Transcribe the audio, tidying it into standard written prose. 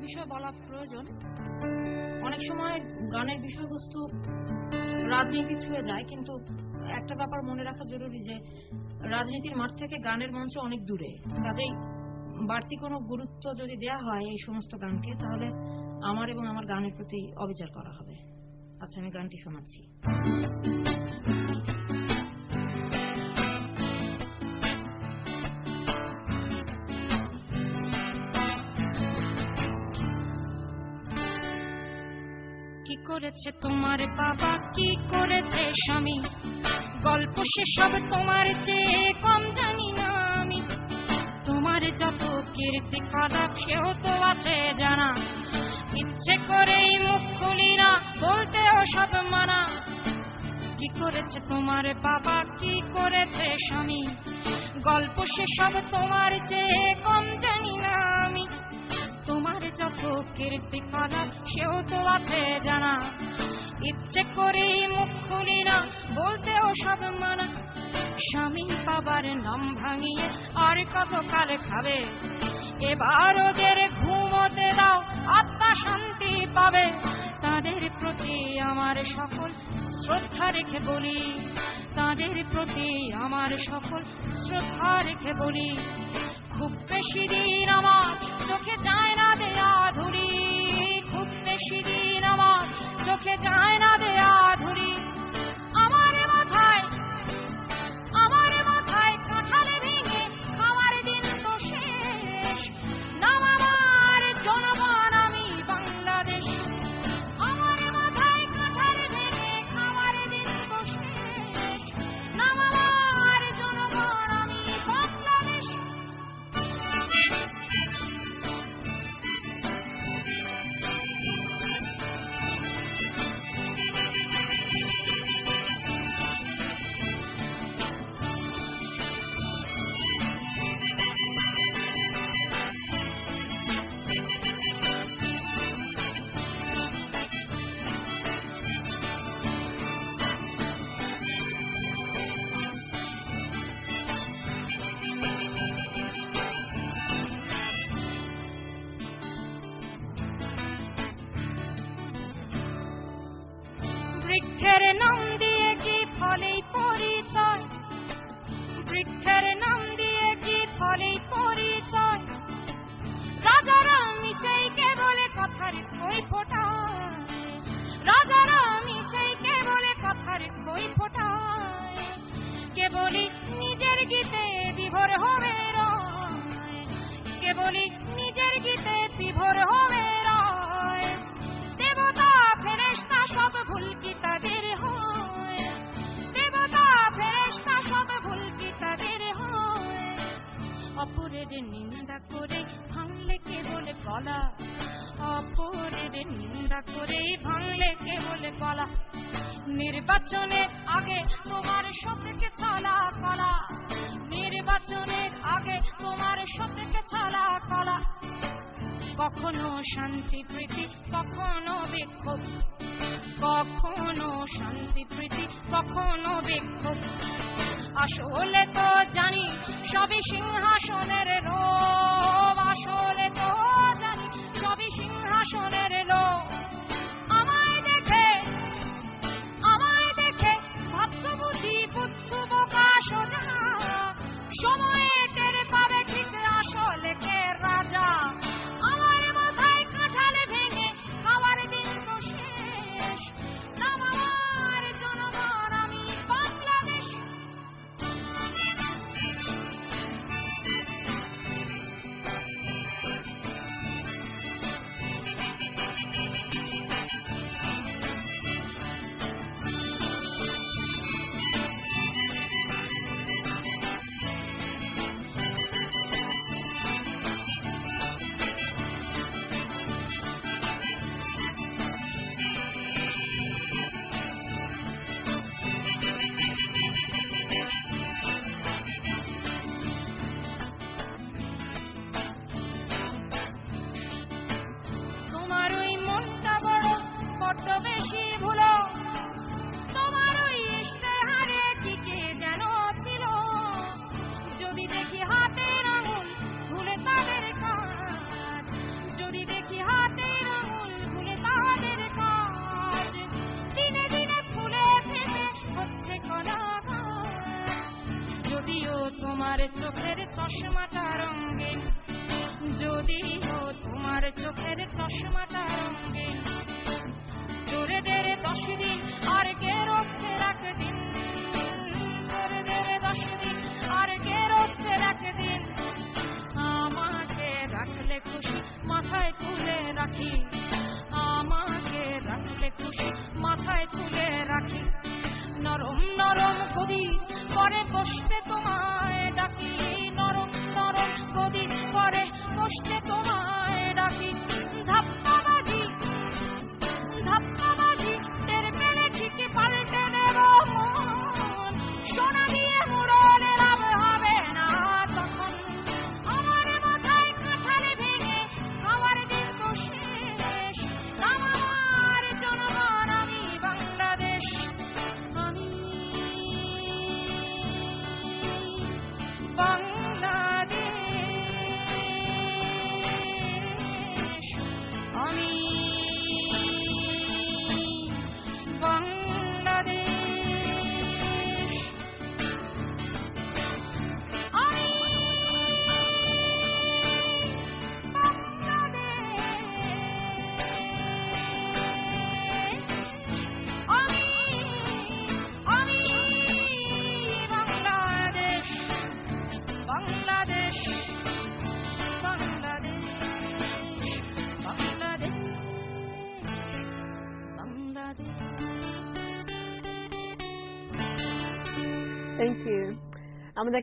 বিষয় বলা প্রয়োজন। অনেক সময় গানের বিষয়বস্তু রাজনীতি ছুঁয়ে যায়, কিন্তু একটা ব্যাপার মনে রাখা জরুরি যে রাজনীতির মাঠ থেকে গানের মঞ্চ অনেক দূরে। কাজেই বাড়তি কোনো গুরুত্ব যদি দেয়া হয় এই সমস্ত গানকে, তাহলে আমার এবং আমার গানের প্রতি অবিচার করা হবে। আচ্ছা, আমি গানটি শোনাচ্ছি। কি করেছে তোমার বাবা, কি করেছে স্বামী, গল্প সেসব তোমার চেয়ে কম জানি না আমি। তোমার যত কীর্তি খারাপ সেও তো আছে জানা, ইচ্ছে করেই মুখ খুলি না, বলতেও সব মানা। কি করেছে তোমার বাবা, কি করেছে স্বামী, গল্প সেসব তোমার চেয়ে কম জানি না আমি। তোমার যত কীর্তি খারাপ সেও তো আছে জানা, ইচ্ছে করেই মুখ খুলি না, বলতেও সব মানা। স্বামী বাবার নাম ভাঙিয়ে আর কত কাল খাবে, এবার ওদের ঘুমোতে দাও, আত্মা শান্তি পাবে। তাদের প্রতি আমার সকল শ্রদ্ধা রেখে বলি, তাদের প্রতি আমার সকল শ্রদ্ধা রেখে বলি। খুব বেশি দিন আমার চোখে যায় না দেয়া ধুলি, খুব বেশি দিন আমার চোখে যায় না দেয়া ধুলি। আমার মাথায় কাঁঠালে ভেঙে খাওয়ার দিন তো শেষ, নাম আমার জনগণ আমি বাংলাদেশ। আমার মাথায় কাঁঠালে ভেঙে খাওয়ার দিন তো শেষ, নাম আমার জনগণ আমি বাংলাদেশ। বৃক্ষের নাম দিয়ে কি ফলেই পরিচয়, বৃক্ষের নাম দিয়ে কি ফলেই পরিচয়। রাজারা মিচাইকে বলে কথার কই ফোটায়, রাজারা মিচাইকে বলে কথার কই ফোটায়। কেবলই নিজের গীতে বিভোর হবে রয়, কেবলই নিজের গীতে বিভোর হবে রয়। দেবতা ফেরেশতা সব ভুল কি তাদের হয়, দেবতা ফেরেশতা সব ভুল কি তাদের হয়। অপরের নিন্দা করে ভাঙলে কে বলে গলা, অপরের নিন্দা করে ভাঙলে কে বলে গলা। নির্বাচনের আগে তোমার শত্রুকে ছলা কলা, নির্বাচনের আগে তোমার শত্রুকে ছলা কলা। কখনো শান্তি প্রীতি কখনো বিক্ষোভ, কখনো শান্তি প্রীতি কখনো বিক্ষোভ। আসলে তো জানি সবই সিংহাসনের লোভ, আসলে তো জানি সবই সিংহাসনের লোভ। আমায় দেখে ভাবছ বুঝি বুদ্ধ বোকা সোজা, সময়ে টের পাবে ঠিক আসলে কে রাজা। আমার মাথায় কাঁঠালে ভেঙে খাওয়ার দিন তো শেষ, নাম আমার জনগণ আমি বাংলাদেশ। যদিও তোমার চোখের চশমাটা রঙিন, যদিও তোমার চোখের চশমাটা রঙিন, চোরেদের 10 দিন আর গেরস্তের 1 দিন, চোরেদের 10 দিন আর গেরস্তের 1 দিন, আমাকে রাখলে খুশি মাথায় তুলে রাখি, আমাকে রাখলে খুশি মাথায় তুলে রাখি, নরম নরম গদি পরে বসতে তোমায় ডাকি, নরম নরম গদি পরে বসতে তোমায় ডাকি, ধাপ্পাবাজি ধাপ্পাবাজি টের পেলে ঠিক পাল্টে দেব মন, সোনা দিয়ে মুড়লে লাভ হবে না তখন, আমার মাথায় কাঁঠাল ভেঙে আমার দিন তো শেষ, আমার জনগণ আমি বাংলাদেশ, আমি বাংলাদেশ, আমি বাংলাদেশ, আমি বাংলাদেশ, বাংলাদেশ, বাংলাদেশ, বাংলাদেশ, বাংলাদেশ। Thank you. আমাদের